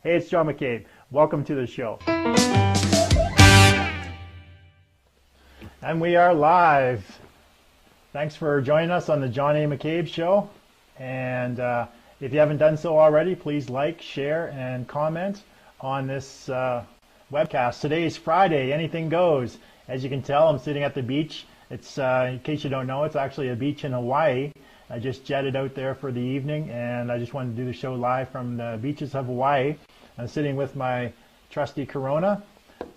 Hey, it's John McCabe. Welcome to the show. And we are live. Thanks for joining us on the John A. McCabe Show. And if you haven't done so already, please like, share, and comment on this webcast. Today is Friday. Anything goes. As you can tell, I'm sitting at the beach. It's, in case you don't know, it's actually a beach in Hawaii. I just jetted out there for the evening, and I just wanted to do the show live from the beaches of Hawaii. I'm sitting with my trusty Corona.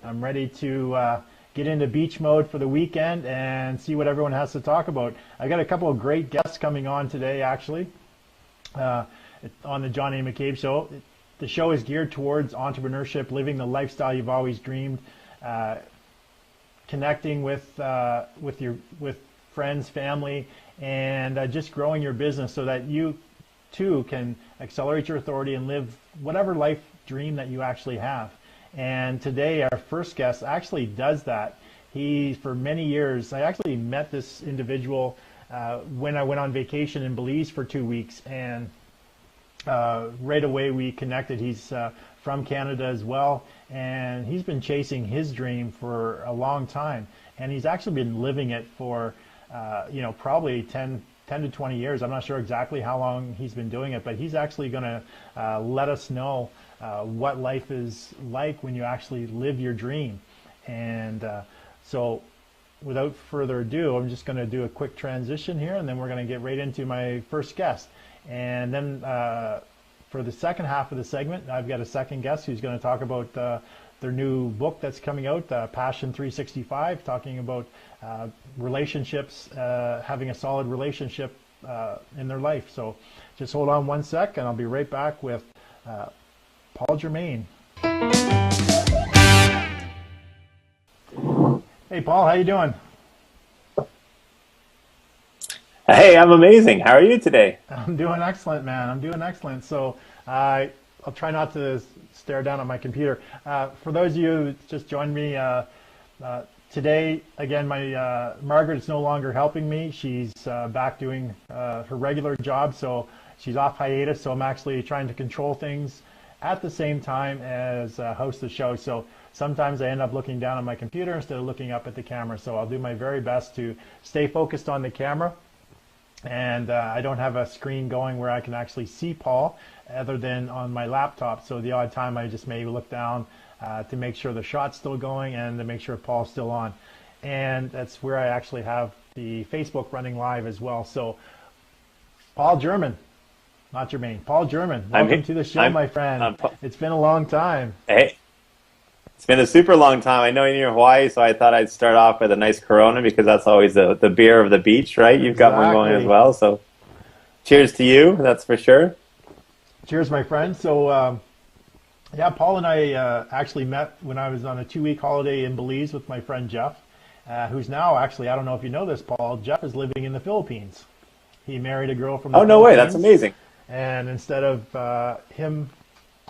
I'm ready to get into beach mode for the weekend and see what everyone has to talk about. I got a couple of great guests coming on today, actually, on the John A. McCabe Show. The show is geared towards entrepreneurship, living the lifestyle you've always dreamed, connecting with friends, family, and just growing your business so that you too can accelerate your authority and live whatever life dream that you actually have. And today our first guest actually does that. He, for many years, I actually met this individual when I went on vacation in Belize for 2 weeks, and right away we connected. He's from Canada as well, and he's been chasing his dream for a long time, and he's actually been living it for probably 10 to 20 years. I'm not sure exactly how long he's been doing it, but he's actually going to let us know what life is like when you actually live your dream. And so without further ado, I'm just going to do a quick transition here, and then we're going to get right into my first guest. And then for the second half of the segment, I've got a second guest who's going to talk about their new book that's coming out, Passion 365, talking about relationships, having a solid relationship in their life. So just hold on one sec, and I'll be right back with Paul Germain. Hey, Paul, how you doing? Hey, I'm amazing. How are you today? I'm doing excellent, man. I'm doing excellent. So I'll try not to stare down at my computer. For those of you who just joined me today, again, my Margaret is no longer helping me. She's back doing her regular job, so she's off hiatus. So I'm actually trying to control things at the same time as host the show. So sometimes I end up looking down at my computer instead of looking up at the camera. So I'll do my very best to stay focused on the camera. And I don't have a screen going where I can actually see Paul other than on my laptop. So the odd time I just may look down to make sure the shot's still going and to make sure Paul's still on. And that's where I actually have the Facebook running live as well. So Paul German, not Germain, Paul German, welcome to the show, my friend. It's been a long time. Hey, it's been a super long time. I know you're in Hawaii, so I thought I'd start off with a nice Corona because that's always the beer of the beach, right? You've got one going as well, so cheers to you, that's for sure. Cheers, my friend. So, yeah, Paul and I actually met when I was on a 2-week holiday in Belize with my friend Jeff, who's now actually, I don't know if you know this, Paul, Jeff is living in the Philippines. He married a girl from the Philippines. Oh, no way, that's amazing. And instead of him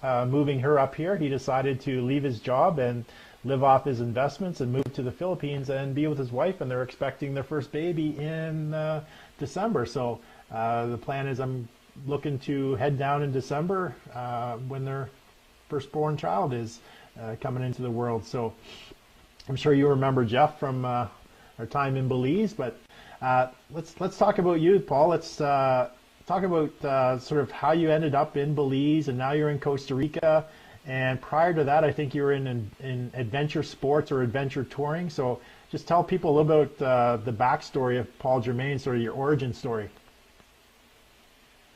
moving her up here, he decided to leave his job and live off his investments and move to the Philippines and be with his wife, and they're expecting their first baby in December. So the plan is I'm looking to head down in December when their firstborn child is coming into the world. So I'm sure you remember Jeff from our time in Belize, but let's talk about you, Paul. Let's talk about sort of how you ended up in Belize, and now you're in Costa Rica. And prior to that, I think you were in adventure sports or adventure touring. So just tell people a little about the backstory of Paul Germain, sort of your origin story.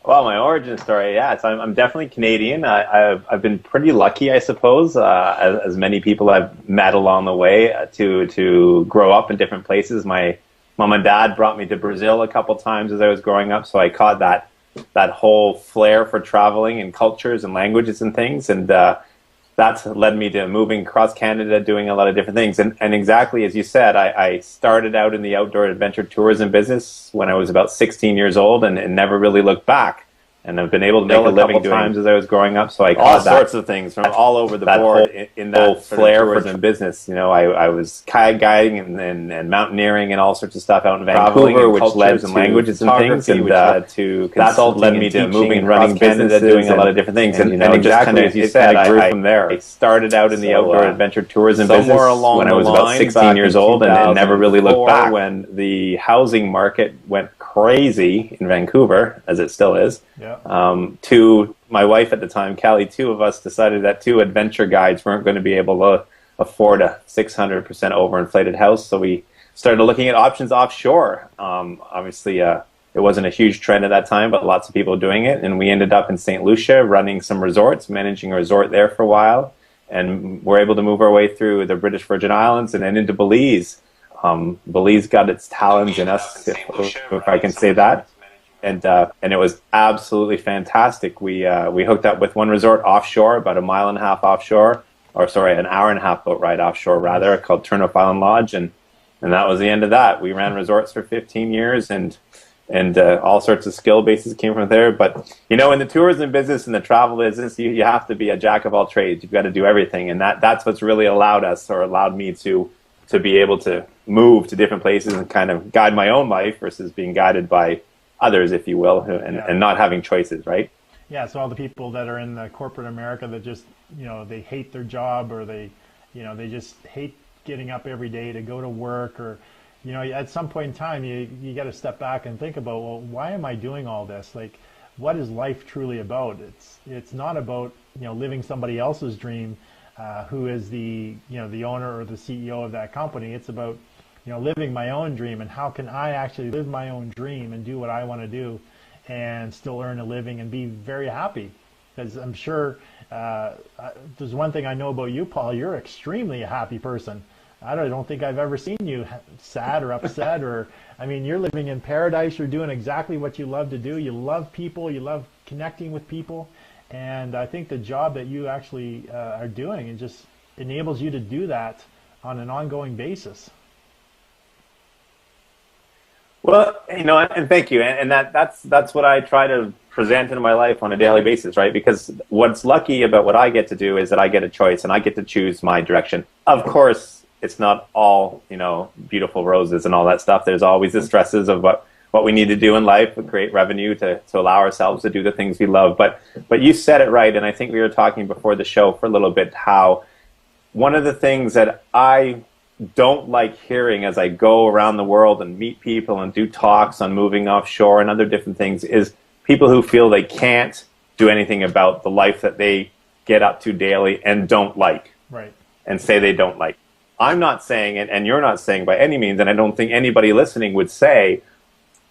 Well, my origin story, yeah. So I'm definitely Canadian. I've been pretty lucky, I suppose, as many people I've met along the way to grow up in different places. My mom and dad brought me to Brazil a couple times as I was growing up, so I caught that whole flair for traveling and cultures and languages and things. And that's led me to moving across Canada, doing a lot of different things. And exactly as you said, I started out in the outdoor adventure tourism business when I was about 16 years old, and never really looked back. And I've been able to make a living times as I was growing up. So I all sorts of things from all over the board in that whole flair for tourism business. You know, I was kayak guiding and mountaineering and all sorts of stuff out in Vancouver, which led and languages and things, and to that's led me to moving and running businesses, doing a lot of different things. And you know, exactly as you said, I grew from there. I started out in the outdoor adventure tourism business when I was about 16 years old, and never really looked back when the housing market went crazy in Vancouver, as it still is. Yeah. To my wife at the time, Callie, two of us decided that two adventure guides weren't going to be able to afford a 600% overinflated house, so we started looking at options offshore. Obviously, it wasn't a huge trend at that time, but lots of people doing it, and we ended up in St. Lucia running some resorts, managing a resort there for a while, and we're able to move our way through the British Virgin Islands and then into Belize. Belize got its talons in us, if I can say that. And it was absolutely fantastic. We hooked up with one resort offshore, about a mile and a half offshore, or sorry, an hour and a half boat ride offshore rather, called Turnoff Island Lodge, and that was the end of that. We ran resorts for 15 years, and all sorts of skill bases came from there. But you know, in the tourism business and the travel business, you have to be a jack of all trades. You've got to do everything, and that's what's really allowed me to be able to move to different places and kind of guide my own life versus being guided by others, if you will, and not having choices, right? Yeah, so all the people that are in the corporate America that just, you know, they hate their job, or they just hate getting up every day to go to work, or, you know, at some point in time, you got to step back and think about, well, why am I doing all this? Like, what is life truly about? It's not about, you know, living somebody else's dream, who is the owner or the CEO of that company. It's about, you know, living my own dream, and how can I actually live my own dream and do what I want to do and still earn a living and be very happy. Because I'm sure there's one thing I know about you, Paul, you're extremely a happy person. I don't think I've ever seen you sad or upset, or, I mean, you're living in paradise. You're doing exactly what you love to do. You love people. You love connecting with people. And I think the job that you actually are doing, it just enables you to do that on an ongoing basis. Well, you know, and thank you, and that's what I try to present in my life on a daily basis, right? Because what's lucky about what I get to do is that I get a choice, and I get to choose my direction. Of course, it's not all, you know, beautiful roses and all that stuff. There's always the stresses of what we need to do in life to create revenue to allow ourselves to do the things we love. But you said it right, and I think we were talking before the show for a little bit how one of the things that I don't like hearing as I go around the world and meet people and do talks on moving offshore and other different things is people who feel they can't do anything about the life that they get up to daily and don't like, right? And say they don't like. I'm not saying, and you're not saying by any means, and I don't think anybody listening would say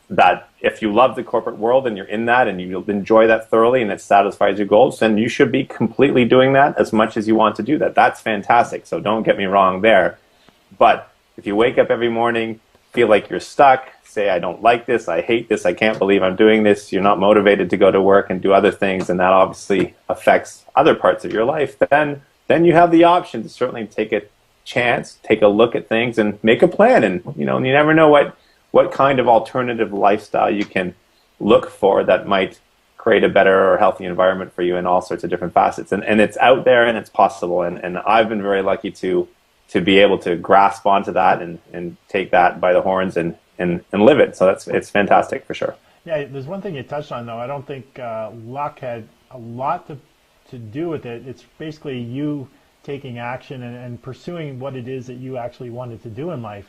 that if you love the corporate world and you're in that and you enjoy that thoroughly and it satisfies your goals, then you should be completely doing that as much as you want to do that. That's fantastic. So don't get me wrong there. But if you wake up every morning, feel like you're stuck, say, I don't like this, I hate this, I can't believe I'm doing this, you're not motivated to go to work and do other things, and that obviously affects other parts of your life, then you have the option to certainly take a chance, take a look at things, and make a plan. And you know, you never know what kind of alternative lifestyle you can look for that might create a better or healthy environment for you in all sorts of different facets. And it's out there and it's possible. And I've been very lucky to be able to grasp onto that and take that by the horns and live it. So it's fantastic for sure. Yeah, there's one thing you touched on, though. I don't think luck had a lot to do with it. It's basically you taking action and pursuing what it is that you actually wanted to do in life,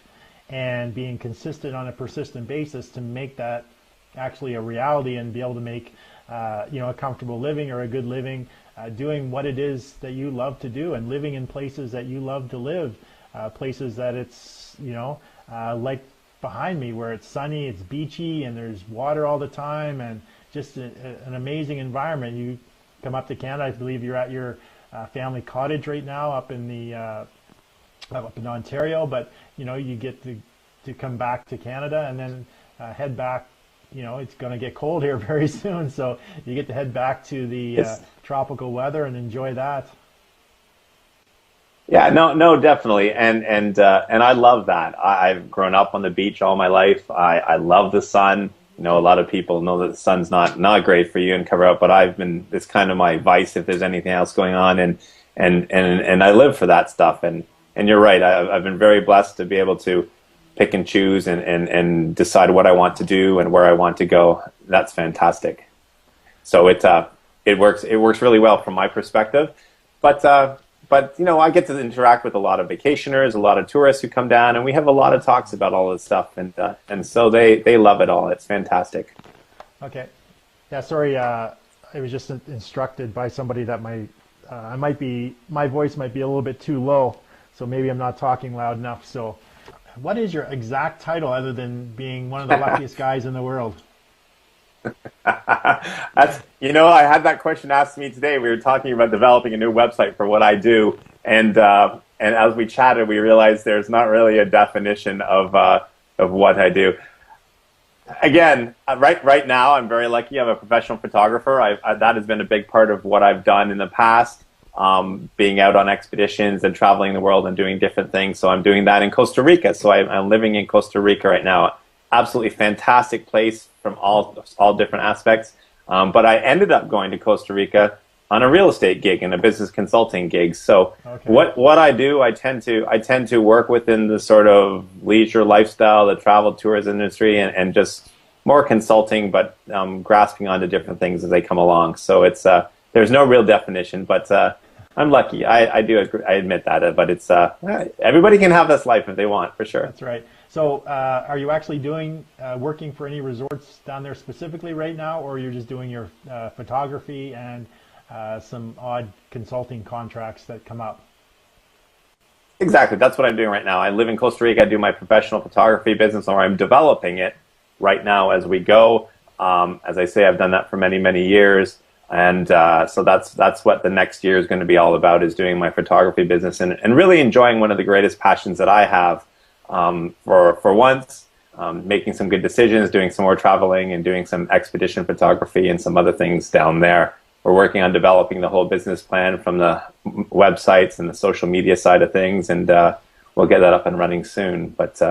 and being consistent on a persistent basis to make that actually a reality and be able to make a comfortable living or a good living, doing what it is that you love to do and living in places that you love to live, places that it's, like behind me where it's sunny, it's beachy, and there's water all the time, and just an amazing environment. You come up to Canada, I believe you're at your family cottage right now up in Ontario, but you get to come back to Canada and then head back. It's going to get cold here very soon, so you get to head back to the tropical weather and enjoy that. Yeah, no, definitely, and I love that. I've grown up on the beach all my life. I love the sun. You know, a lot of people know that the sun's not great for you and cover up, but I've been it's kind of my vice if there's anything else going on, and I live for that stuff. And you're right. I've been very blessed to be able to pick and choose and decide what I want to do and where I want to go. That's fantastic. So it works really well from my perspective. But you know, I get to interact with a lot of vacationers, a lot of tourists who come down, and we have a lot of talks about all this stuff, and so they love it all. It's fantastic. Okay. Yeah, sorry, I was just instructed by somebody that my voice might be a little bit too low, so maybe I'm not talking loud enough. So what is your exact title other than being one of the luckiest guys in the world? I had that question asked to me today. We were talking about developing a new website for what I do, and as we chatted, we realized there's not really a definition of what I do. Again, right now, I'm very lucky. I'm a professional photographer. That has been a big part of what I've done in the past, being out on expeditions and traveling the world and doing different things. So I'm doing that in Costa Rica. So I'm living in Costa Rica right now. Absolutely fantastic place from all different aspects. But I ended up going to Costa Rica on a real estate gig and a business consulting gig. So Okay. what I do, I tend to work within the sort of leisure lifestyle, the travel tourism industry, and just more consulting, but grasping onto different things as they come along. So it's there's no real definition, but I'm lucky. I do agree, I admit that, but it's everybody can have this life if they want, for sure. That's right. So are you actually working for any resorts down there specifically right now, or you're just doing your photography and some odd consulting contracts that come up? Exactly. That's what I'm doing right now. I live in Costa Rica. I do my professional photography business, or I'm developing it right now as we go. As I say, I've done that for many, many years. And so that's what the next year is going to be all about, is doing my photography business and really enjoying one of the greatest passions that I have for once, making some good decisions, doing some more traveling and doing some expedition photography and some other things down there. We're working on developing the whole business plan from the websites and the social media side of things, and we'll get that up and running soon. But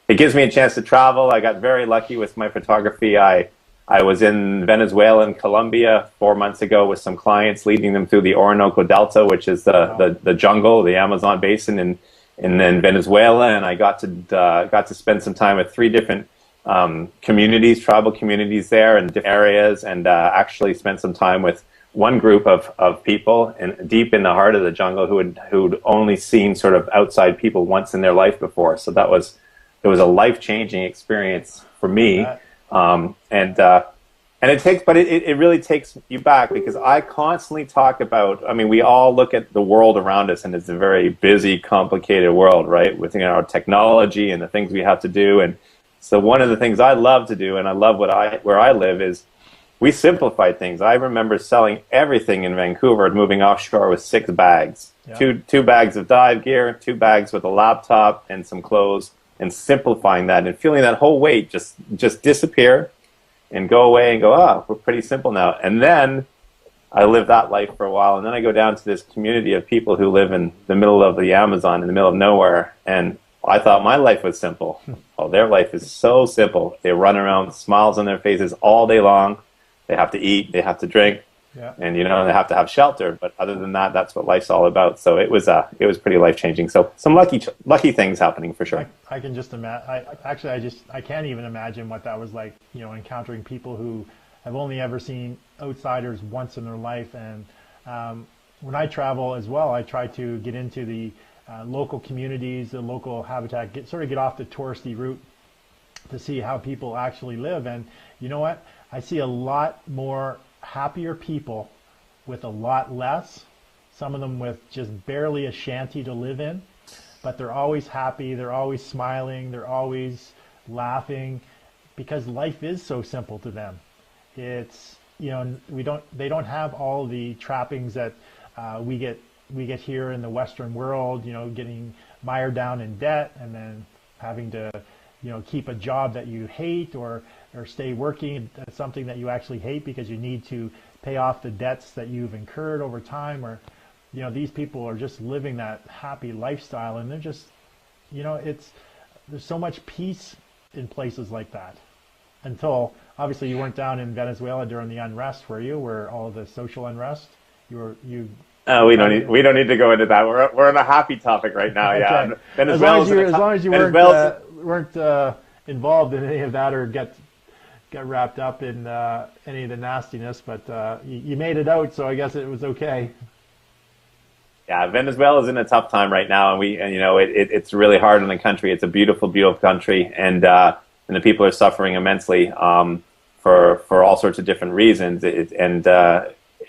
it gives me a chance to travel. I got very lucky with my photography. I was in Venezuela and Colombia 4 months ago with some clients, leading them through the Orinoco Delta, which is the jungle, the Amazon basin in Venezuela, and I got to spend some time with 3 different communities, tribal communities there in different areas, and actually spent some time with one group of people deep in the heart of the jungle who'd only seen sort of outside people once in their life before. So it was a life-changing experience for me. And it really takes you back, because I constantly talk about, I mean, we all look at the world around us, and it's a very busy, complicated world, right? With our technology and the things we have to do. And so one of the things I love to do, and I love where I live, is we simplify things. I remember selling everything in Vancouver and moving offshore with 6 bags. Yeah. Two bags of dive gear, 2 bags with a laptop and some clothes, and simplifying that and feeling that whole weight just disappear and go away and go, we're pretty simple now. And then I lived that life for a while, and then I go down to this community of people who live in the middle of the Amazon, in the middle of nowhere, and I thought my life was simple. Oh, their life is so simple. They run around with smiles on their faces all day long. They have to eat, they have to drink, yeah, and they have to have shelter. But other than that, that's what life's all about. So it was pretty life-changing. So some lucky things happening for sure. I can just imagine. I can't even imagine what that was like. Encountering people who have only ever seen outsiders once in their life. And when I travel as well, I try to get into the local communities, the local habitat, get off the touristy route to see how people actually live. And you know what? I see a lot more happier people with a lot less, some of them with just barely a shanty to live in, but they're always happy, they're always smiling, they're always laughing, because life is so simple to them. It's, they don't have all the trappings that we get here in the Western world, getting mired down in debt and then having to keep a job that you hate, or stay working at something that you actually hate because you need to pay off the debts that you've incurred over time. Or these people are just living that happy lifestyle, and they're just, there's so much peace in places like that. Until obviously you weren't down in Venezuela during the unrest, were you? Where all the social unrest? You. We don't need to go into that. We're on a happy topic right now. Okay. Yeah. As long as you weren't involved in any of that or get wrapped up in any of the nastiness, but you made it out, so I guess it was okay. Yeah, Venezuela's in a tough time right now, and it's really hard on the country. It's a beautiful, beautiful country, and the people are suffering immensely for all sorts of different reasons.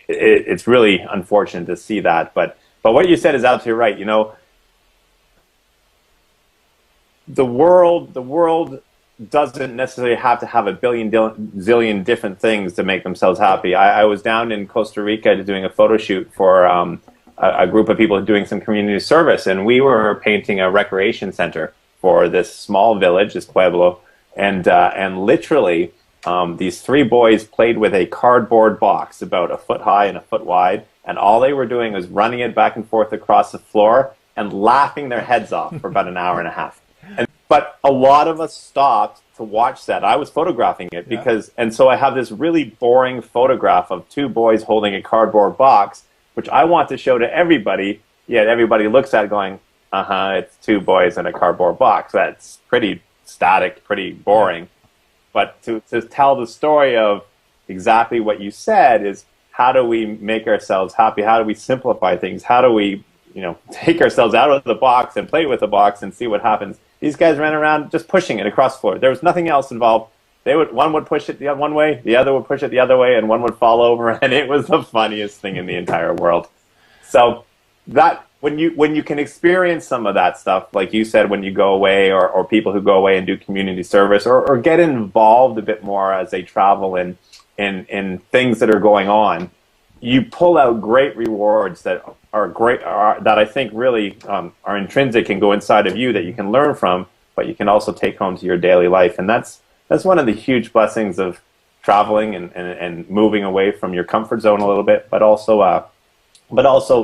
It's really unfortunate to see that. But what you said is absolutely right. The world doesn't necessarily have to have a zillion different things to make themselves happy. I was down in Costa Rica doing a photo shoot for a group of people doing some community service, and we were painting a recreation center for this small village, this pueblo, and literally these three boys played with a cardboard box about a foot high and a foot wide, and all they were doing was running it back and forth across the floor and laughing their heads off for about an hour and a half. But a lot of us stopped to watch that. I was photographing it and so I have this really boring photograph of two boys holding a cardboard box, which I want to show to everybody, yet everybody looks at it going, it's two boys in a cardboard box. That's pretty static, pretty boring. But to tell the story of exactly what you said is, how do we make ourselves happy? How do we simplify things? How do we, take ourselves out of the box and play with the box and see what happens? These guys ran around just pushing it across the floor. There was nothing else involved. One would push it the one way, the other would push it the other way, and one would fall over, and it was the funniest thing in the entire world. So that when you can experience some of that stuff, like you said, when you go away, or people who go away and do community service, or get involved a bit more as they travel in things that are going on, you pull out great rewards that are great, that I think really are intrinsic and go inside of you, that you can learn from, but you can also take home to your daily life. And that's one of the huge blessings of traveling and moving away from your comfort zone a little bit, but also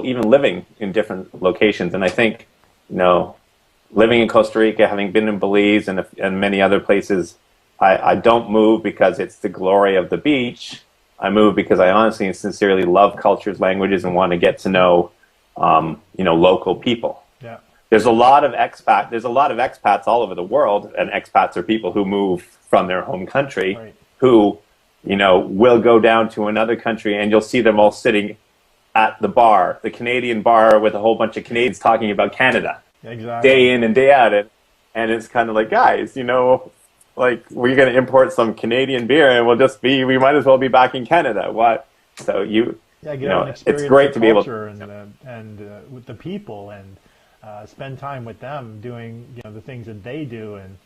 even living in different locations. And I think, living in Costa Rica, having been in Belize and many other places, I don't move because it's the glory of the beach. I move because I honestly and sincerely love cultures, languages, and want to get to know, local people. Yeah. There's a lot of expats all over the world, and expats are people who move from their home country, right, who, will go down to another country, and you'll see them all sitting at the bar, the Canadian bar, with a whole bunch of Canadians talking about Canada, exactly, day in and day out. And it's kind of like, guys, like, we're going to import some Canadian beer, and we might as well be back in Canada. What? So it's great to be able to, and with the people, and spend time with them doing the things that they do, and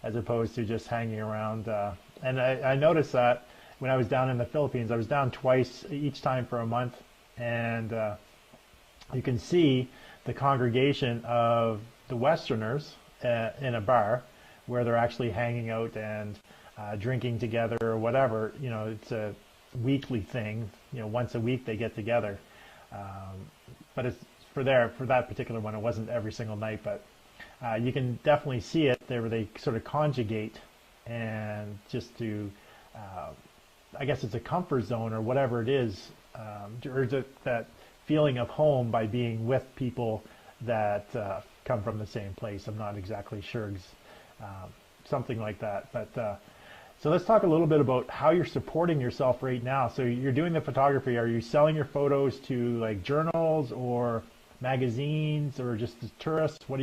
as opposed to just hanging around. And I noticed that when I was down in the Philippines, I was down twice, each time for a month, and you can see the congregation of the Westerners in a bar where they're actually hanging out and drinking together or whatever. It's a weekly thing. Once a week they get together. But it's for that particular one, it wasn't every single night, but you can definitely see it there where they sort of conjugate, and just to, I guess it's a comfort zone or whatever it is, or that feeling of home by being with people that come from the same place. I'm not exactly sure. Something like that. But so let's talk a little bit about how you're supporting yourself right now. So you're doing the photography. Are you selling your photos to like journals or magazines, or just to tourists? How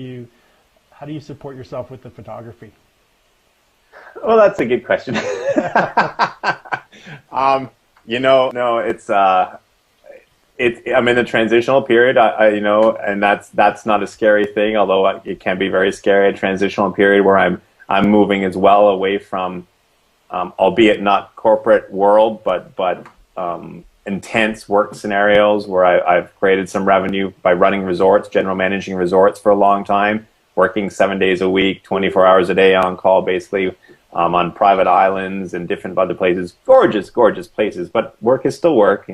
do you support yourself with the photography? Well, that's a good question. I'm in a transitional period, and that's not a scary thing, although it can be very scary, a transitional period where I'm moving as well away from, albeit not corporate world, but intense work scenarios where I've created some revenue by running resorts, general managing resorts for a long time, working 7 days a week, 24 hours a day on call, basically, on private islands and different other places. Gorgeous, gorgeous places, but work is still work,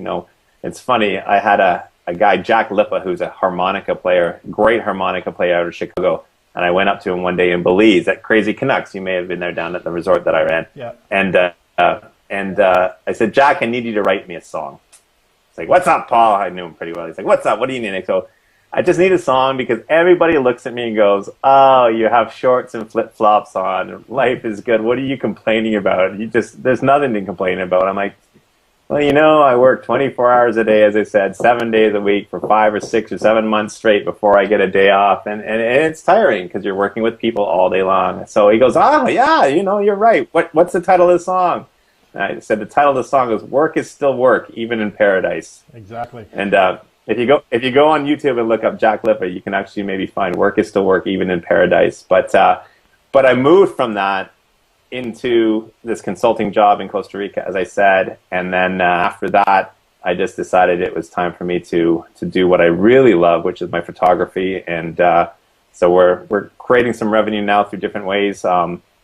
It's funny, I had a guy, Jack Lipa, who's a harmonica player, great harmonica player out of Chicago. And I went up to him one day in Belize at Crazy Canucks. You may have been there down at the resort that I ran. Yeah. And I said, Jack, I need you to write me a song. He's like, what's up, Paul? I knew him pretty well. He's like, what's up? What do you need? And I go, I just need a song because everybody looks at me and goes, oh, you have shorts and flip-flops on. Life is good. What are you complaining about? There's nothing to complain about. I'm like, well, you know, I work 24 hours a day, as I said, 7 days a week for 5 or 6 or 7 months straight before I get a day off. And it's tiring because you're working with people all day long. So he goes, oh, yeah, you know, you're right. What's the title of the song? And I said, the title of the song is Work is Still Work, Even in Paradise. Exactly. And if you go on YouTube and look up Jack Lipa, you can actually maybe find Work is Still Work, Even in Paradise. But I moved from that into this consulting job in Costa Rica, as I said, and then after that, I just decided it was time for me to do what I really love, which is my photography. And so we're creating some revenue now through different ways,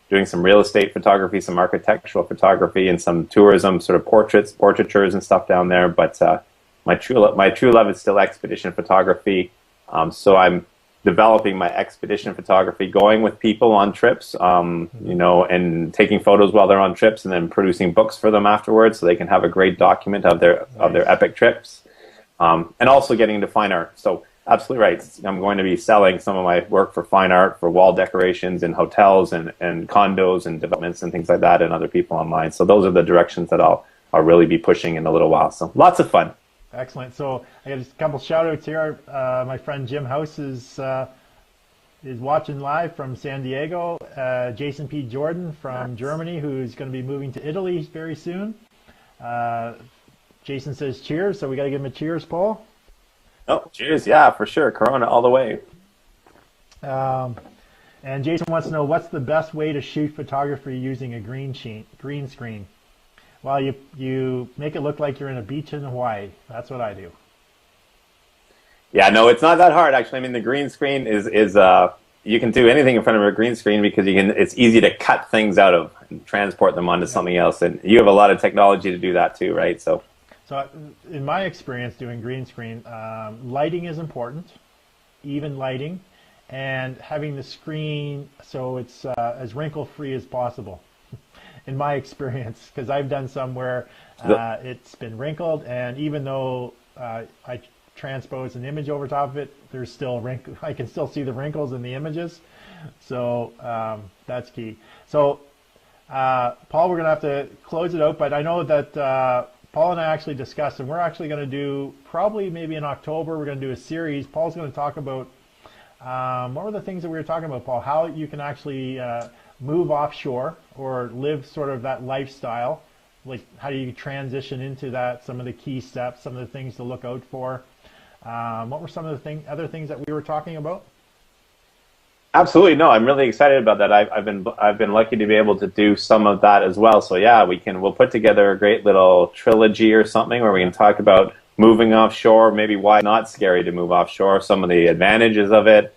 doing some real estate photography, some architectural photography, and some tourism sort of portraitures and stuff down there. But my true love is still expedition photography. So I'm developing my expedition photography, going with people on trips, you know, and taking photos while they're on trips, and then producing books for them afterwards, so they can have a great document of their epic trips, and also getting into fine art. So absolutely right. I'm going to be selling some of my work for fine art, for wall decorations in hotels and condos and developments and things like that, and other people online. So those are the directions that I'll really be pushing in a little while. So lots of fun. Excellent. So I got a couple shout outs here. My friend Jim House is watching live from San Diego. Jason P. Jordan from Germany, who's going to be moving to Italy very soon. Jason says cheers, so we got to give him a cheers, Paul. Oh, cheers. Yeah, for sure. Corona all the way. And Jason wants to know, what's the best way to shoot photography using a green screen? Well, you make it look like you're in a beach in Hawaii. That's what I do. Yeah, no, it's not that hard, actually. I mean, the green screen is you can do anything in front of a green screen because it's easy to cut things out of and transport them onto something else. And you have a lot of technology to do that too, right? So in my experience doing green screen, lighting is important, even lighting, and having the screen so it's as wrinkle-free as possible. In my experience, because I've done some where it's been wrinkled, and even though I transpose an image over top of it, there's still wrinkle. I can still see the wrinkles in the images, so that's key. So, Paul, we're going to have to close it out, but I know that Paul and I actually discussed, and we're actually going to do, probably maybe in October, we're going to do a series. Paul's going to talk about, what were the things that we were talking about, Paul? How you can actually move offshore or live sort of that lifestyle, like how do you transition into that, some of the key steps, some of the things to look out for. What were some of the other things that we were talking about? Absolutely. No, I'm really excited about that. I've been lucky to be able to do some of that as well. So yeah, we'll put together a great little trilogy or something where we can talk about moving offshore, maybe why it's not scary to move offshore, some of the advantages of it.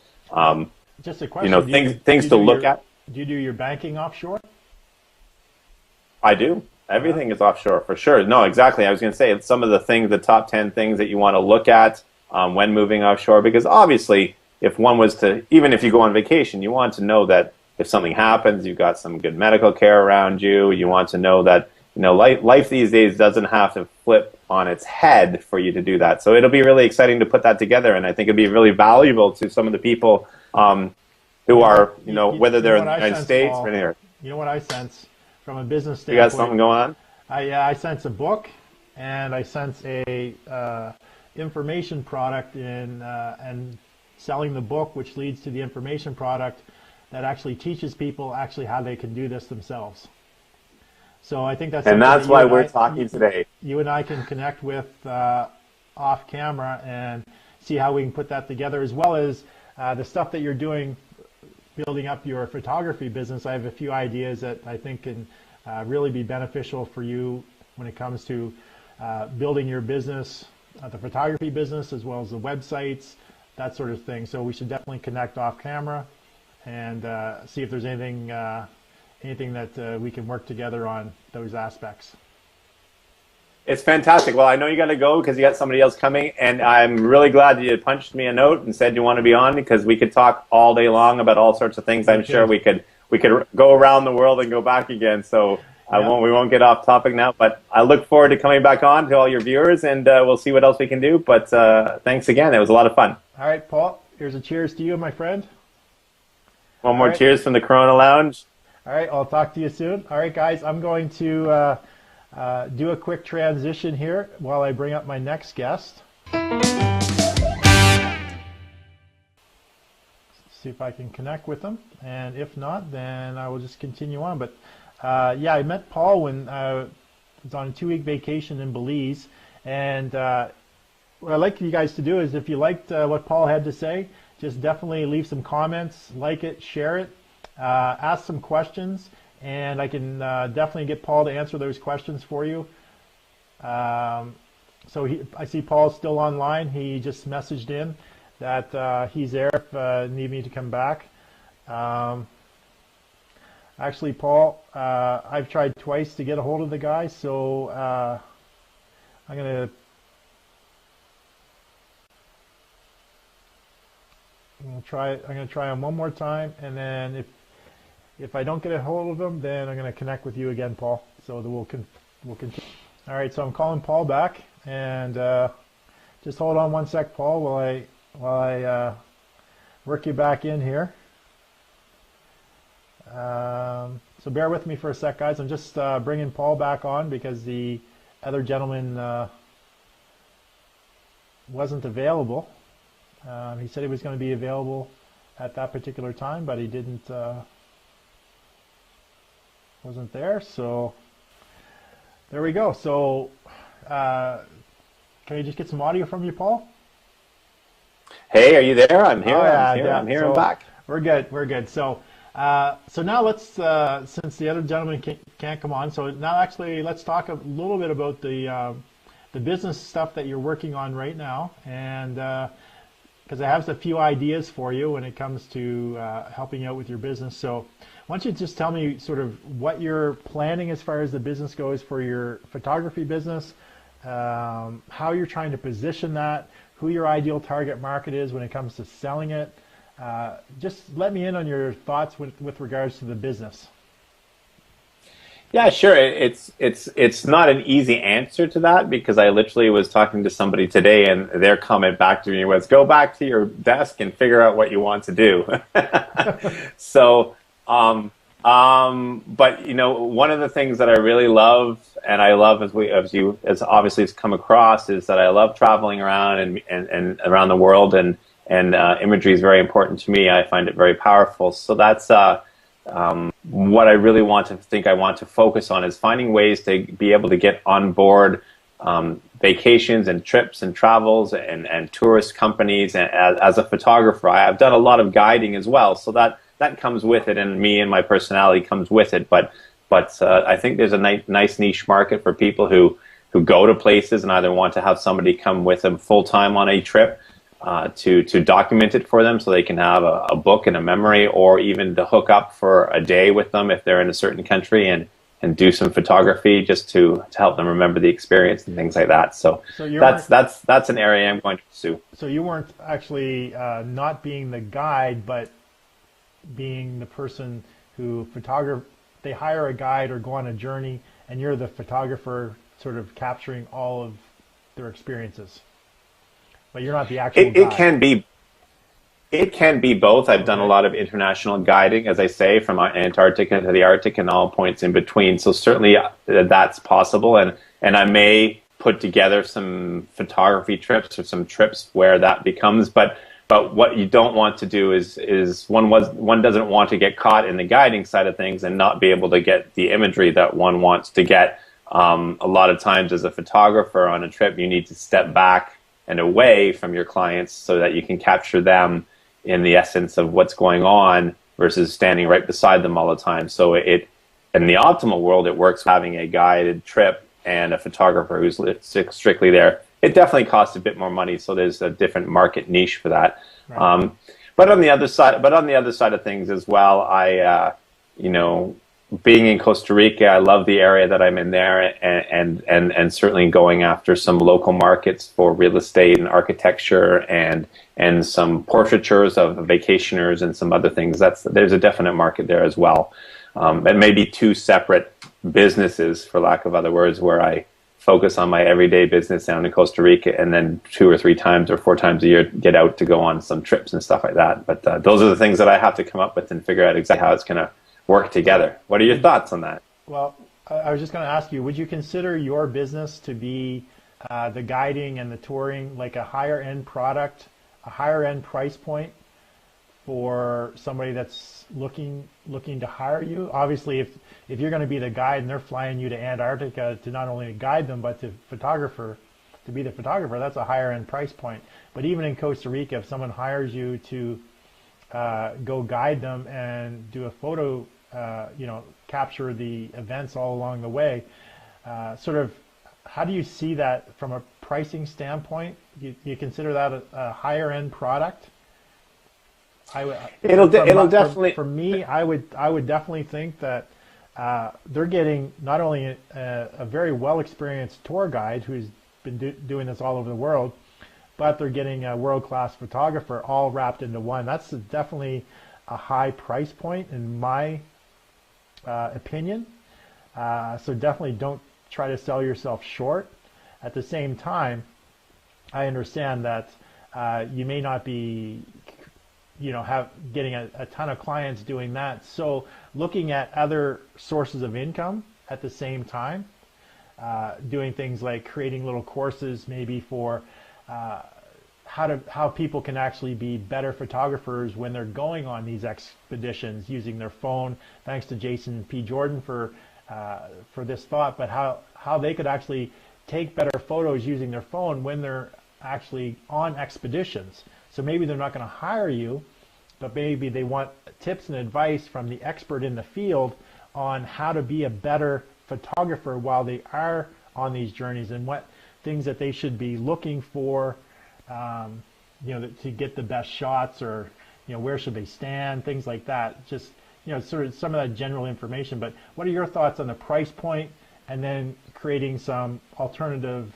Just a question. You know, things to look at. Do you do your banking offshore? I do. Everything is offshore for sure. No, exactly. I was going to say some of the top 10 things that you want to look at when moving offshore, because obviously if one was to, even if you go on vacation, you want to know that if something happens, you've got some good medical care around you. You want to know that, you know, life these days doesn't have to flip on its head for you to do that. So it'll be really exciting to put that together, and I think it'd be really valuable to some of the people who are, you know, whether they're in the United States or anywhere. You know what I sense from a business standpoint? You got something going on? I sense a book, and I sense a information product and selling the book, which leads to the information product that actually teaches people actually how they can do this themselves. So I think that's, and that's why we're talking today. You and I can connect with off camera and see how we can put that together, as well as the stuff that you're doing, building up your photography business. I have a few ideas that I think can really be beneficial for you when it comes to building your business, the photography business, as well as the websites, that sort of thing. So we should definitely connect off camera and see if there's anything that we can work together on those aspects. It's fantastic. Well, I know you got to go because you got somebody else coming, and I'm really glad that you punched me a note and said you want to be on, because we could talk all day long about all sorts of things. I'm sure we could go around the world and go back again. So we won't get off topic now, but I look forward to coming back on to all your viewers, and we'll see what else we can do. But thanks again. It was a lot of fun. All right, Paul. Here's a cheers to you, my friend. One more cheers from the Corona Lounge. All right, I'll talk to you soon. All right, guys, I'm going to do a quick transition here while I bring up my next guest. See if I can connect with them, and if not, then I will just continue on. But yeah, I met Paul when I was on a 2-week vacation in Belize, and what I'd like you guys to do is, if you liked what Paul had to say, just definitely leave some comments, like it, share it, ask some questions, and I can definitely get Paul to answer those questions for you. So I see Paul's still online. He just messaged in that he's there if need me to come back. Actually, Paul, I've tried twice to get a hold of the guy, so I'm gonna try him one more time, and then if I don't get a hold of him, then I'm gonna connect with you again, Paul. So that we'll continue. All right, so I'm calling Paul back, and just hold on one sec, Paul, while I work you back in here. So bear with me for a sec, guys. I'm just bringing Paul back on because the other gentleman wasn't available. He said he was going to be available at that particular time, but he wasn't there. So there we go. So can you just get some audio from you, Paul? Hey, are you there? I'm here. Oh, yeah, I'm here. So I'm back. We're good. So now let's, since the other gentleman can't come on, so now actually let's talk a little bit about the business stuff that you're working on right now, and because I have a few ideas for you when it comes to helping you out with your business. So why don't you just tell me sort of what you're planning as far as the business goes for your photography business, how you're trying to position that, who your ideal target market is when it comes to selling it. Just let me in on your thoughts with regards to the business. Yeah, sure. It's not an easy answer to that, because I literally was talking to somebody today, and their comment back to me was, "Go back to your desk and figure out what you want to do." So, but you know, one of the things that I really love, and I love as obviously has come across, is that I love traveling around and around the world, and imagery is very important to me. I find it very powerful. So that's what I really want to focus on, is finding ways to be able to get on board vacations and trips and travels and tourist companies. And as a photographer, I've done a lot of guiding as well, so that comes with it, and me and my personality comes with it. But I think there's a nice niche market for people who go to places and either want to have somebody come with them full time on a trip, to document it for them so they can have a book and a memory, or even to hook up for a day with them if they're in a certain country and do some photography just to help them remember the experience and things like that. So that's an area I'm going to pursue. So you weren't actually not being the guide, but being the person who they hire a guide or go on a journey, and you're the photographer sort of capturing all of their experiences. But you're not the actual guide. It can be both. I've done a lot of international guiding, as I say, from Antarctica to the Arctic and all points in between. So certainly that's possible, and I may put together some photography trips or some trips where that becomes. But what you don't want to do is one doesn't want to get caught in the guiding side of things and not be able to get the imagery that one wants to get. A lot of times, as a photographer on a trip, you need to step back and away from your clients so that you can capture them in the essence of what's going on versus standing right beside them all the time. So in the optimal world, it works having a guided trip and a photographer who's strictly there. It definitely costs a bit more money, so there's a different market niche for that. Right. But on the other side of things as well, being in Costa Rica, I love the area that I'm in there, and certainly going after some local markets for real estate and architecture and some portraitures of vacationers and some other things. There's a definite market there as well. And maybe two separate businesses, for lack of other words, where I focus on my everyday business down in Costa Rica, and then 2 or 3 times or 4 times a year get out to go on some trips and stuff like that. But those are the things that I have to come up with and figure out exactly how it's going to work together. What are your thoughts on that? Well, I was just going to ask you, would you consider your business to be the guiding and the touring like a higher end product, a higher end price point for somebody that's looking to hire you? Obviously, if you're going to be the guide and they're flying you to Antarctica to not only guide them but to be the photographer, that's a higher end price point. But even in Costa Rica, if someone hires you to go guide them and do a photo, capture the events all along the way, sort of, how do you see that from a pricing standpoint? You consider that a higher end product? It'll definitely. For me, I would definitely think that they're getting not only a very well experienced tour guide who's been doing this all over the world, but they're getting a world class photographer all wrapped into one. That's definitely a high price point in my opinion. So definitely don't try to sell yourself short. At the same time, I understand that you may not be getting a ton of clients doing that. So looking at other sources of income at the same time, doing things like creating little courses maybe for how people can actually be better photographers when they're going on these expeditions using their phone. Thanks to Jason P. Jordan for this thought, but how they could actually take better photos using their phone when they're actually on expeditions. So maybe they're not going to hire you, but maybe they want tips and advice from the expert in the field on how to be a better photographer while they are on these journeys, and what things that they should be looking for, to get the best shots, or where should they stand, things like that. Just sort of some of that general information. But what are your thoughts on the price point, and then creating some alternative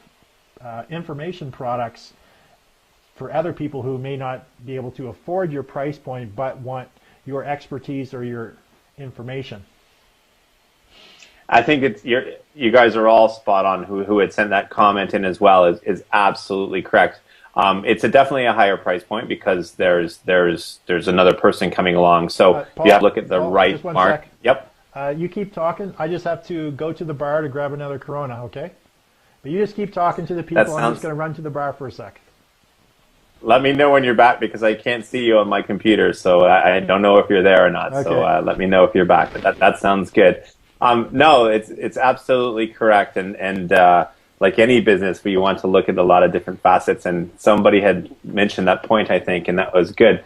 information products for other people who may not be able to afford your price point but want your expertise or your information? I think you guys are all spot on. Who had sent that comment in as well is absolutely correct. It's definitely a higher price point because there's another person coming along. So Paul, you have to look at the right mark. Sec. Yep. You keep talking. I just have to go to the bar to grab another Corona, okay? But you just keep talking to the people. I'm just going to run to the bar for a sec. Let me know when you're back, because I can't see you on my computer, so I don't know if you're there or not. Okay. So let me know if you're back. But that sounds good. No, it's absolutely correct, and like any business, we want to look at a lot of different facets. And somebody had mentioned that point, I think, and that was good.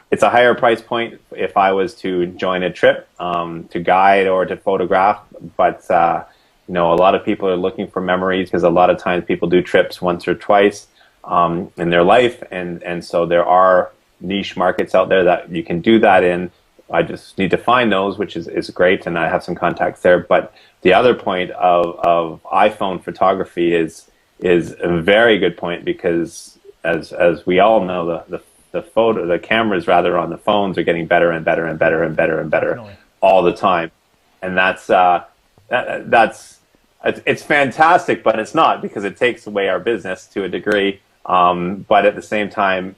It's a higher price point if I was to join a trip to guide or to photograph, but a lot of people are looking for memories, because a lot of times people do trips once or twice in their life, and so there are niche markets out there that you can do that in. I just need to find those, which is great, and I have some contacts there. But the other point of iPhone photography is a very good point, because as we all know, the cameras rather on the phones are getting better and better and better and better and better Definitely. All the time, and that's it's fantastic, but it's not, because it takes away our business to a degree. But at the same time,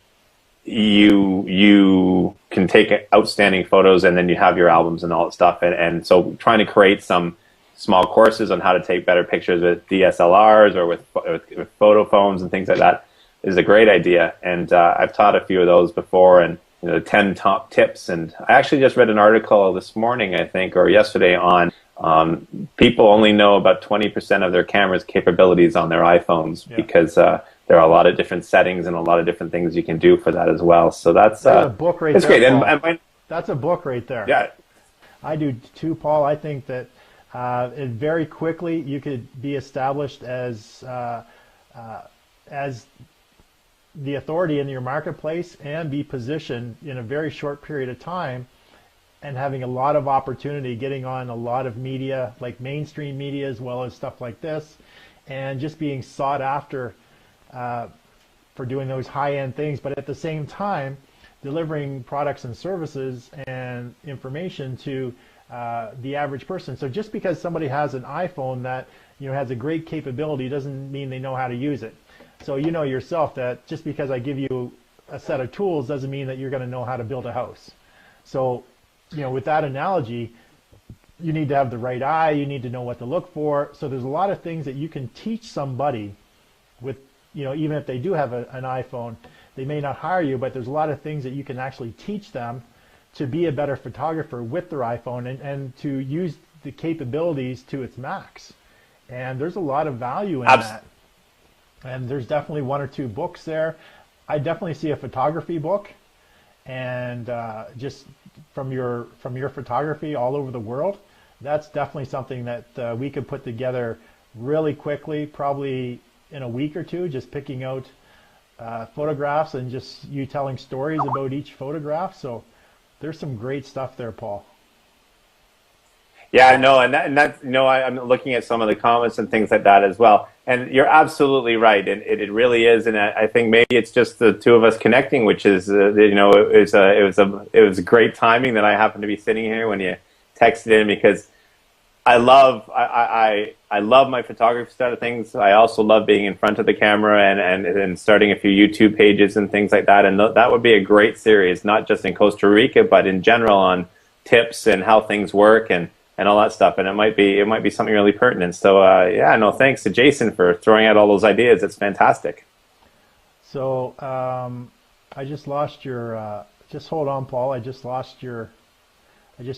you can take outstanding photos, and then you have your albums and all that stuff. And so trying to create some small courses on how to take better pictures with DSLRs or with photo phones and things like that is a great idea. And I've taught a few of those before, and 10 top tips. And I actually just read an article this morning, I think, or yesterday, on people only know about 20% of their camera's capabilities on their iPhones, because there are a lot of different settings and a lot of different things you can do for that as well. So that's a book right there. Great. And that's a book right there. Yeah, I do too, Paul. I think that very quickly you could be established as the authority in your marketplace, and be positioned in a very short period of time and having a lot of opportunity, getting on a lot of media, like mainstream media, as well as stuff like this, and just being sought after for doing those high-end things, but at the same time delivering products and services and information to the average person. So just because somebody has an iPhone that has a great capability doesn't mean they know how to use it. So you know yourself that just because I give you a set of tools doesn't mean that you're going to know how to build a house. So with that analogy, you need to have the right eye, you need to know what to look for. So there's a lot of things that you can teach somebody with, even if they do have an iPhone. They may not hire you, but there's a lot of things that you can actually teach them to be a better photographer with their iPhone and to use the capabilities to its max. And there's a lot of value in that. And there's definitely one or two books there. I definitely see a photography book, and just from your photography all over the world, that's definitely something that we could put together really quickly, probably in a week or two, just picking out photographs and just you telling stories about each photograph. So there's some great stuff there, Paul. Yeah, no, and that I'm looking at some of the comments and things like that as well. And you're absolutely right. It really is, and I think maybe it's just the two of us connecting, which is it was great timing that I happened to be sitting here when you texted in, because I love my photography side of things. I also love being in front of the camera and starting a few YouTube pages and things like that. And that would be a great series, not just in Costa Rica, but in general on tips and how things work and all that stuff. And it might be something really pertinent. So yeah, no, thanks to Jason for throwing out all those ideas. It's fantastic. So I just lost your. Just hold on, Paul. I just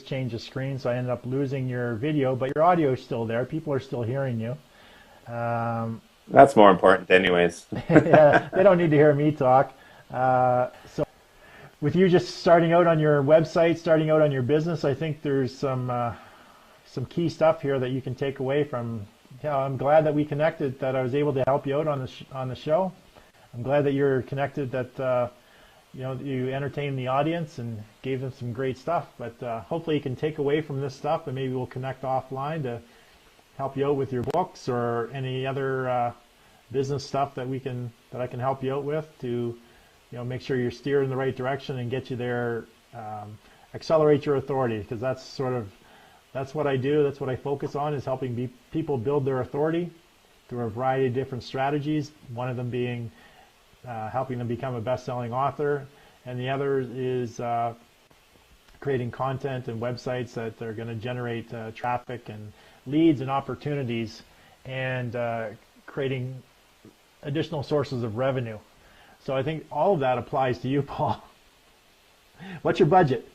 changed the screen, so I ended up losing your video, but your audio is still there. People are still hearing you. That's more important anyways. Yeah, they don't need to hear me talk. So with you just starting out on your website, starting out on your business, I think there's some key stuff here that you can take away from. I'm glad that we connected, that I was able to help you out on the show. I'm glad that you're connected, that you entertained the audience and gave them some great stuff. But hopefully you can take away from this stuff, and maybe we'll connect offline to help you out with your books or any other business stuff that I can help you out with to make sure you're steered in the right direction and get you there. Accelerate your authority, because that's what I do. That's what I focus on, is helping people build their authority through a variety of different strategies. One of them being helping them become a best-selling author, and the other is creating content and websites that are going to generate traffic and leads and opportunities, and creating additional sources of revenue. So I think all of that applies to you, Paul. What's your budget?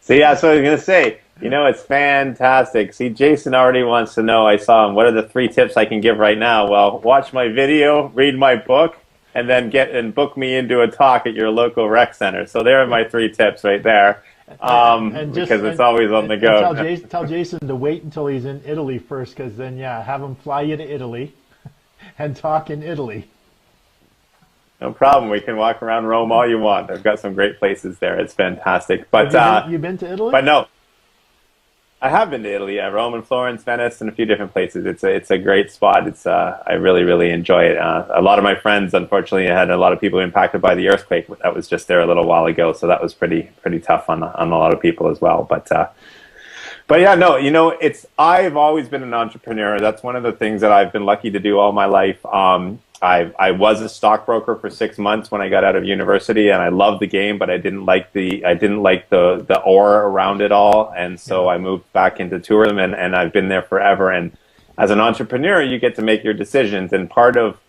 See, that's what I was going to say. It's fantastic. See, Jason already wants to know, I saw him, what are the 3 tips I can give right now? Well, watch my video, read my book, and then book me into a talk at your local rec center. So there are my 3 tips right there, because it's always on the go. Tell Jason to wait until he's in Italy first, because then, have him fly you to Italy and talk in Italy. No problem. We can walk around Rome all you want. I've got some great places there. It's fantastic. But have you been to Italy? But no, I have been to Italy. Yeah, Rome and Florence, Venice, and a few different places. It's a great spot. I really enjoy it. A lot of my friends, unfortunately, had a lot of people impacted by the earthquake. That was just there a little while ago, so that was pretty tough on a lot of people as well. But yeah, no, I've always been an entrepreneur. That's one of the things that I've been lucky to do all my life. I was a stockbroker for 6 months when I got out of university, and I loved the game, but I didn't like the aura around it all, and so I moved back into tourism, and I've been there forever. And as an entrepreneur, you get to make your decisions, and part of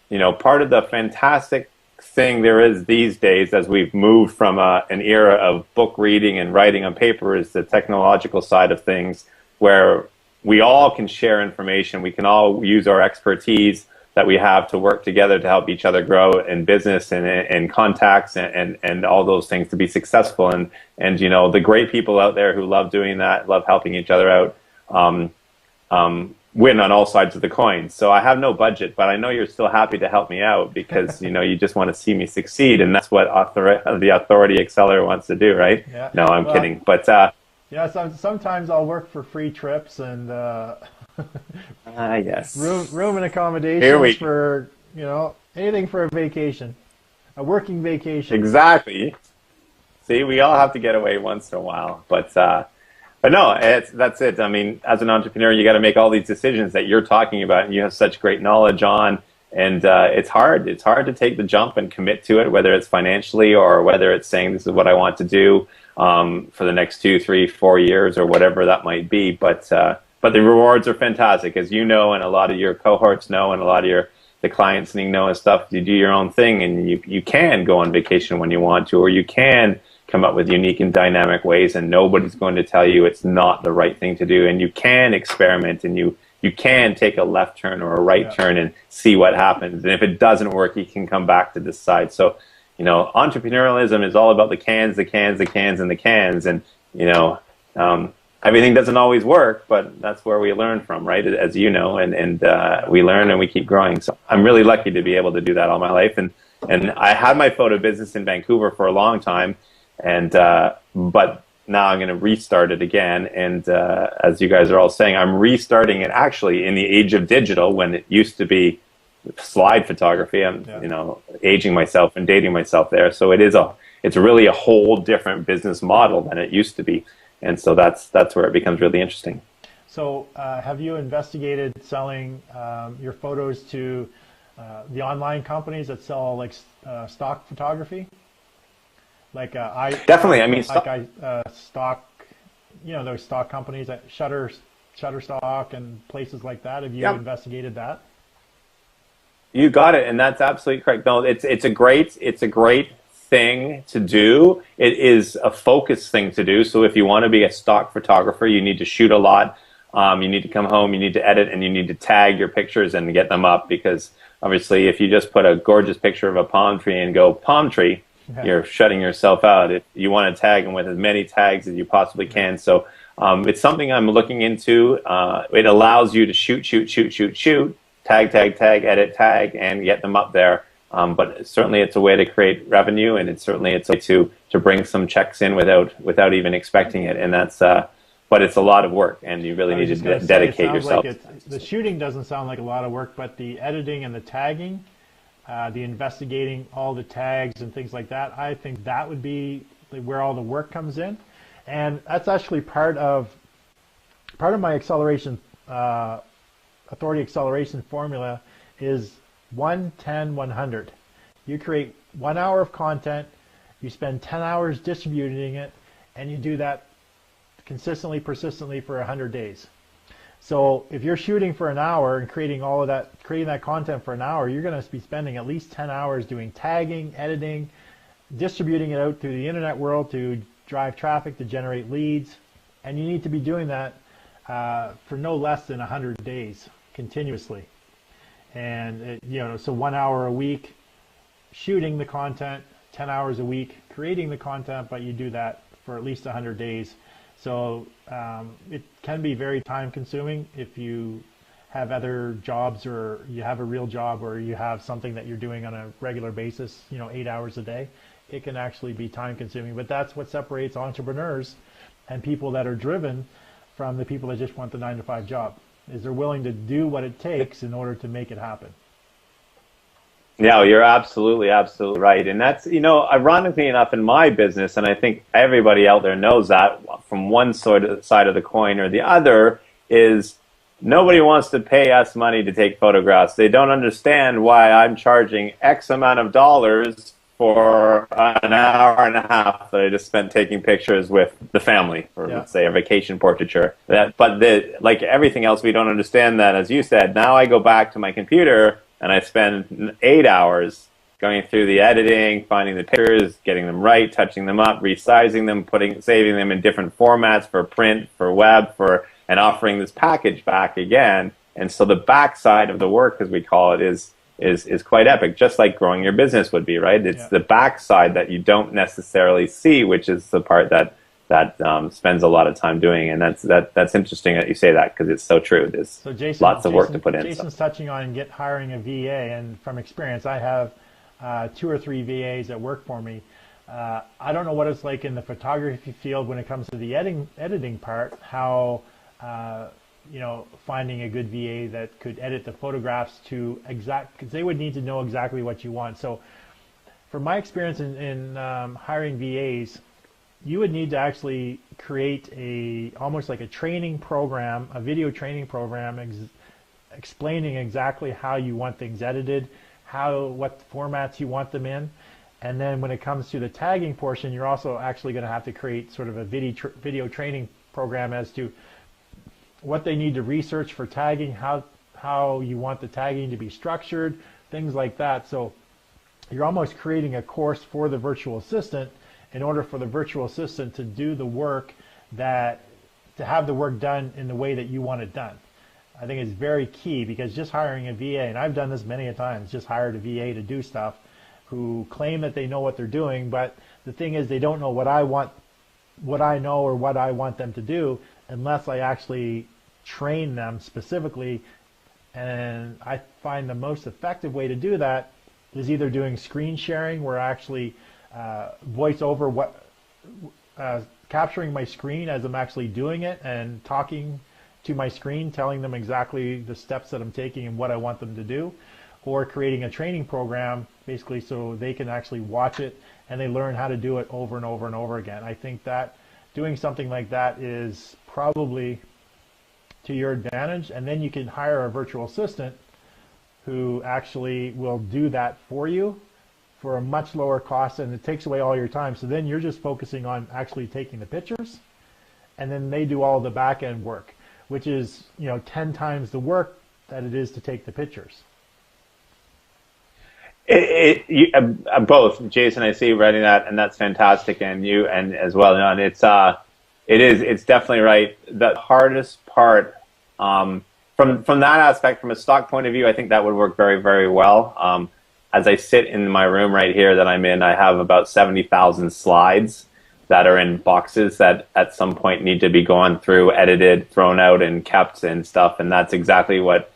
the fantastic thing there is these days, as we've moved from an era of book reading and writing on paper, is the technological side of things, where we all can share information. We can all use our expertise that we have to work together to help each other grow in business and contacts and all those things to be successful. And the great people out there who love doing that, love helping each other out, win on all sides of the coin. So I have no budget, but I know you're still happy to help me out because, you know, you just want to see me succeed. And that's what the Authority Accelerator wants to do, right? Yeah. No, I'm Well, kidding. But yeah, sometimes I'll work for free trips and yes. room and Here accommodations we for, you know, anything for a vacation, a working vacation. Exactly. See, we all have to get away once in a while, but no, that's it. I mean, as an entrepreneur, you got to make all these decisions that you're talking about, and you have such great knowledge on. And it's hard. It's hard to take the jump and commit to it, whether it's financially or whether it's saying this is what I want to do for the next 2, 3, 4 years or whatever that might be. But the rewards are fantastic, as you know, and a lot of your cohorts know, and a lot of the clients know and stuff. You do your own thing, and you can go on vacation when you want to, or you can come up with unique and dynamic ways, and nobody's going to tell you it's not the right thing to do. And you can experiment, and you can take a left turn or a right turn and see what happens. And if it doesn't work, you can come back to this side. So, you know, entrepreneurialism is all about the cans, and the cans. And, you know, everything doesn't always work, but that's where we learn from, right? As you know, and we learn and we keep growing. So I'm really lucky to be able to do that all my life. And I had my photo business in Vancouver for a long time. And but now I'm going to restart it again. And as you guys are all saying, I'm restarting it actually in the age of digital, when it used to be slide photography. I'm you know, aging myself and dating myself there. So it's really a whole different business model than it used to be. And so that's where it becomes really interesting. So have you investigated selling your photos to the online companies that sell like stock photography? Like definitely. I mean, stock, you know, those stock companies that Shutterstock and places like that. Have you investigated that? You got it, and that's absolutely correct. No, it's a great thing to do. It is a focused thing to do. So if you want to be a stock photographer, you need to shoot a lot. You need to come home, you need to edit, and you need to tag your pictures and get them up, because obviously if you just put a gorgeous picture of a palm tree and go palm tree, you're shutting yourself out. If you want to tag them with as many tags as you possibly can. So it's something I'm looking into. It allows you to shoot, tag, edit, tag, and get them up there. But certainly it's a way to create revenue, and it's a way to bring some checks in without even expecting it. And that's but it's a lot of work, and you really need to dedicate yourself. Like the shooting doesn't sound like a lot of work, but the editing and the tagging, the investigating all the tags and things like that, I think that would be where all the work comes in. And that's actually part of my acceleration, authority acceleration formula is 1-10-100. You create 1 hour of content, you spend 10 hours distributing it, and you do that consistently, persistently for 100 days. So if you're shooting for an hour and creating that content for an hour, you're going to be spending at least 10 hours doing tagging, editing, distributing it out through the internet world to drive traffic, to generate leads. And you need to be doing that for no less than 100 days continuously. And you know, so 1 hour a week shooting the content, 10 hours a week creating the content, but you do that for at least 100 days. So it can be very time consuming if you have other jobs, or you have a real job, or you have something that you're doing on a regular basis, you know, 8 hours a day. It can actually be time consuming, but that's what separates entrepreneurs and people that are driven from the people that just want the 9-to-5 job, is they're willing to do what it takes in order to make it happen. No, you're absolutely right. And that's, you know, ironically enough, in my business, and I think everybody out there knows that, from one side of the coin or the other, is nobody wants to pay us money to take photographs. They don't understand why I'm charging X amount of dollars for an hour and a half that I just spent taking pictures with the family, or let's say a vacation portraiture. But like everything else, we don't understand that, as you said. Now I go back to my computer and I spend 8 hours going through the editing, finding the pictures, getting them right, touching them up, resizing them, saving them in different formats for print, for web, and offering this package back again. And so the backside of the work, as we call it, is quite epic, just like growing your business would be, right? It's the backside that you don't necessarily see, which is the part that spends a lot of time doing, and that's interesting that you say that, because it's so true. There's So Jason, lots of work to put in. Jason's touching on hiring a VA, and from experience, I have 2 or 3 VAs that work for me. I don't know what it's like in the photography field when it comes to the editing part, how finding a good VA that could edit the photographs to because they would need to know exactly what you want. So from my experience in hiring VAs, you would need to actually create almost like a training program, a video training program explaining exactly how you want things edited, what formats you want them in. And then when it comes to the tagging portion, you're also actually going to have to create sort of a video training program as to what they need to research for tagging, how you want the tagging to be structured, things like that. So you're almost creating a course for the virtual assistant in order for the virtual assistant to do the work to have the work done in the way that you want it done. I think it's very key, because just hiring a VA, and I've done this many a times, just hired a VA to do stuff, who claim that they know what they're doing, but the thing is they don't know what I know or what I want them to do unless I actually train them specifically. And I find the most effective way to do that is either doing screen sharing, where I actually voice over capturing my screen as I'm actually doing it and talking to my screen, telling them exactly the steps that I'm taking and what I want them to do, or creating a training program basically so they can actually watch it and they learn how to do it over and over and over again. I think that doing something like that is probably to your advantage, and then you can hire a virtual assistant who actually will do that for you for a much lower cost, and it takes away all your time. So then you're just focusing on actually taking the pictures, and then they do all the back end work, which is 10 times the work that it is to take the pictures. Both, Jason. I see you writing that, and that's fantastic, and you and as well, John. It's definitely right. The hardest part, from that aspect, from a stock point of view, I think that would work very, very well. As I sit in my room right here that I'm in, I have about 70,000 slides that are in boxes that at some point need to be gone through, edited, thrown out, and kept and stuff. And that's exactly what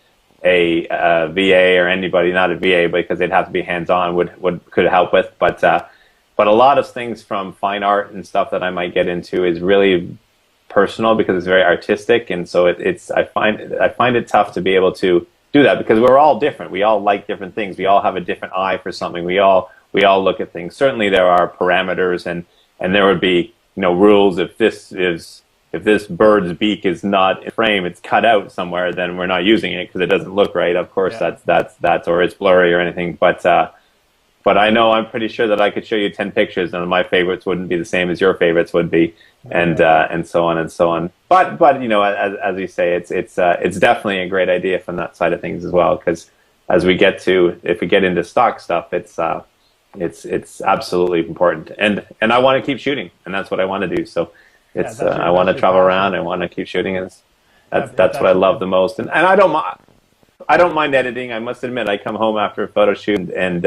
a VA or anybody, not a VA, because they'd have to be hands-on, could help with. But a lot of things from fine art and stuff that I might get into is really personal, because it's very artistic, and so I find it tough to be able to do that, because we're all different. We all like different things. We all have a different eye for something. We all look at things. Certainly there are parameters, and there would be rules. If this bird's beak is not in frame, it's cut out somewhere, then we're not using it because it doesn't look right. Of course, yeah. that's or it's blurry or anything. But I know, I'm pretty sure that I could show you 10 pictures, and my favorites wouldn't be the same as your favorites would be, and so on and so on. But as you say, it's definitely a great idea from that side of things as well, because if we get into stock stuff, it's absolutely important, and I want to keep shooting, and that's what I want to do. So I want to travel around, I want to keep shooting, and that's what I love the most, and I don't mind editing. I must admit, I come home after a photo shoot, and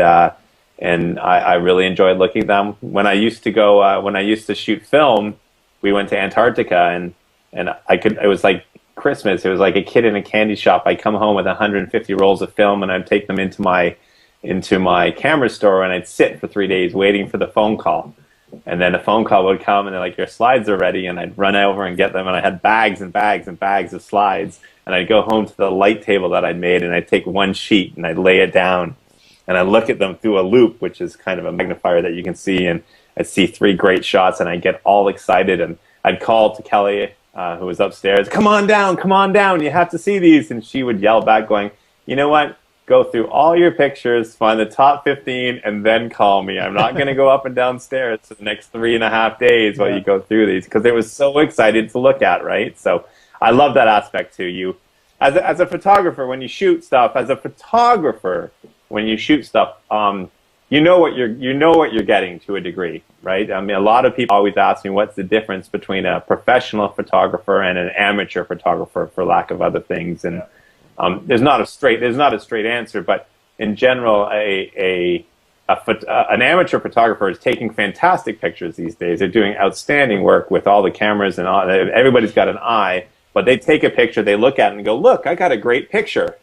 I really enjoyed looking at them. When I used to shoot film, we went to Antarctica, and it was like Christmas. It was like a kid in a candy shop. I'd come home with 150 rolls of film, and I'd take them into my camera store, and I'd sit for 3 days waiting for the phone call. And then a phone call would come, and they're like, your slides are ready, and I'd run over and get them, and I had bags and bags and bags of slides, and I'd go home to the light table that I'd made, and I'd take one sheet, and I'd lay it down, and I look at them through a loop, which is kind of a magnifier that you can see, and I'd see 3 great shots, and I'd get all excited, and I'd call to Kelly, who was upstairs, come on down, you have to see these, and she would yell back going, you know what, go through all your pictures, find the top 15, and then call me. I'm not going to go up and down stairs for the next 3.5 days while you go through these, because they were so excited to look at, right? So I love that aspect too. You, as a photographer, when you shoot stuff, you know what you're getting to a degree, right? I mean, a lot of people always ask me, what's the difference between a professional photographer and an amateur photographer, for lack of other things, and there's not a straight answer, but in general, a an amateur photographer is taking fantastic pictures these days. They're doing outstanding work with all the cameras and all. Everybody's got an eye, but they take a picture, they look at it and go, "Look, I got a great picture."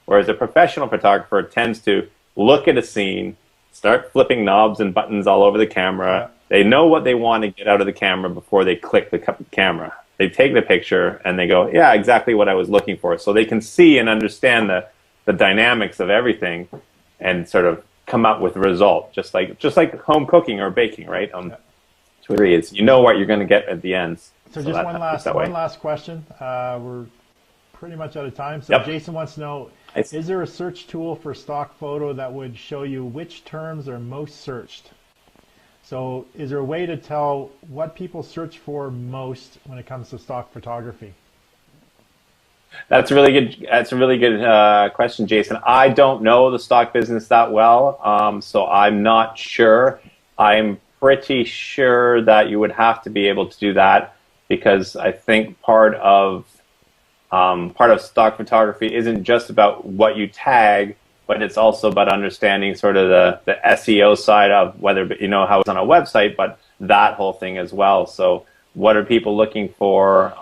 Whereas a professional photographer tends to look at a scene, start flipping knobs and buttons all over the camera. They know what they want to get out of the camera before they click the camera. They take the picture and they go, "Yeah, exactly what I was looking for." So they can see and understand the dynamics of everything and sort of come up with a result, just like home cooking or baking, right? Is you know what you're going to get at the end. So just one last question. We're pretty much out of time. So Jason wants to know, is there a search tool for stock photo that would show you which terms are most searched? So is there a way to tell what people search for most when it comes to stock photography? That's a really good question, Jason. I don't know the stock business that well, so I'm not sure. I'm pretty sure that you would have to be able to do that, because I think part of stock photography isn't just about what you tag, but it's also about understanding sort of the SEO side of whether you know how it's on a website, but that whole thing as well. So what are people looking for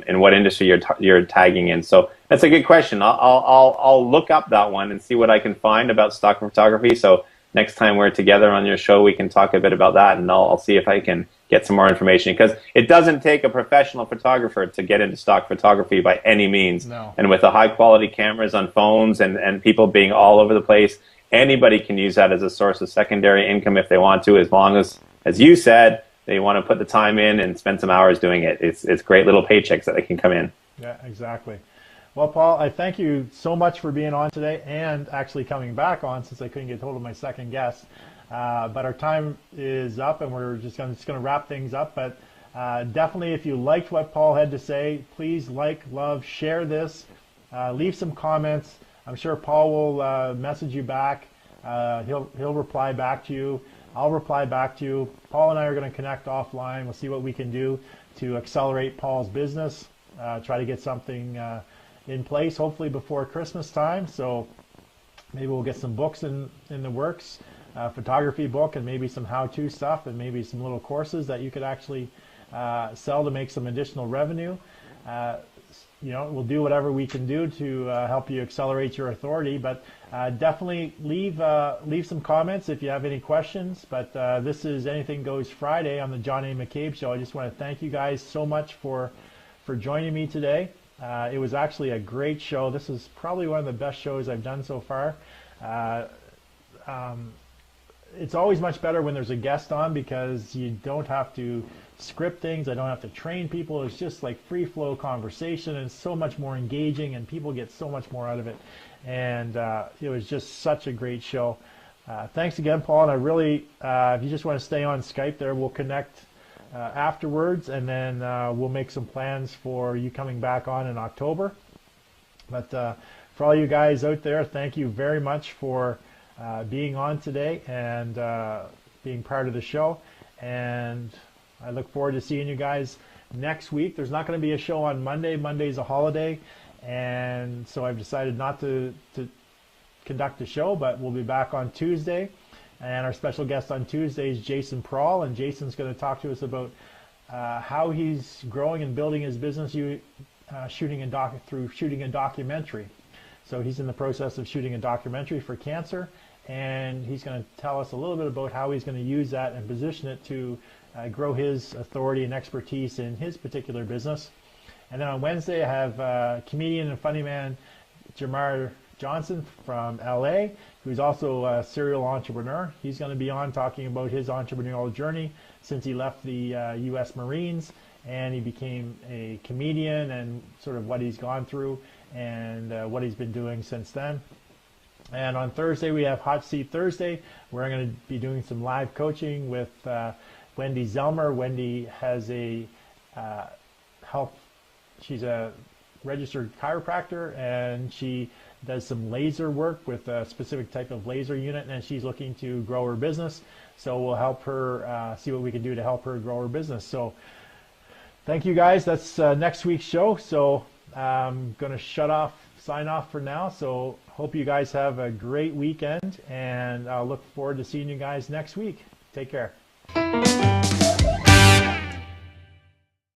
in what industry you're tagging in? So that's a good question. I'll look up that one and see what I can find about stock photography. So next time we're together on your show, we can talk a bit about that, and I'll see if I can get some more information, because it doesn't take a professional photographer to get into stock photography by any means. No. And with the high quality cameras on phones and people being all over the place, anybody can use that as a source of secondary income if they want to, as long as you said, they want to put the time in and spend some hours doing it. It's great little paychecks that they can come in. Yeah, exactly. Well, Paul, I thank you so much for being on today and actually coming back on, since I couldn't get hold of my second guest. But our time is up, and we're just going to wrap things up. But definitely, if you liked what Paul had to say, please like, love, share this, leave some comments. I'm sure Paul will message you back. He'll reply back to you. I'll reply back to you. Paul and I are going to connect offline. We'll see what we can do to accelerate Paul's business, try to get something in place, hopefully before Christmas time. So maybe we'll get some books in the works, photography book, and maybe some how-to stuff, and maybe some little courses that you could actually sell to make some additional revenue. We'll do whatever we can do to help you accelerate your authority, but definitely leave some comments if you have any questions. But this is Anything Goes Friday on the John A. McCabe Show. I just want to thank you guys so much for joining me today. It was actually a great show. This is probably one of the best shows I've done so far. It's always much better when there's a guest on, because you don't have to script things. I don't have to train people. It's just like free flow conversation, and it's so much more engaging, and people get so much more out of it. And it was just such a great show. Thanks again, Paul. And I really, if you just want to stay on Skype there, we'll connect afterwards, and then we'll make some plans for you coming back on in October. But for all you guys out there, thank you very much for being on today and being part of the show. And I look forward to seeing you guys next week. There's not going to be a show on Monday. Monday's a holiday, and so I've decided not to conduct a show, but we'll be back on Tuesday. And our special guest on Tuesday is Jason Prawl, and Jason's going to talk to us about how he's growing and building his business through shooting a documentary. So he's in the process of shooting a documentary for cancer, and he's going to tell us a little bit about how he's going to use that and position it to grow his authority and expertise in his particular business. And then on Wednesday, I have comedian and funny man Jamar Johnson from LA, who's also a serial entrepreneur. He's going to be on talking about his entrepreneurial journey since he left the U.S. Marines and he became a comedian, and sort of what he's gone through and what he's been doing since then. And on Thursday, we have Hot Seat Thursday, where I'm going to be doing some live coaching with Wendy Zelmer. Wendy has a she's a registered chiropractor, and she does some laser work with a specific type of laser unit, and she's looking to grow her business. So we'll help her see what we can do to help her grow her business. So thank you guys. That's next week's show. So I'm going to sign off for now. So hope you guys have a great weekend, and I'll look forward to seeing you guys next week. Take care.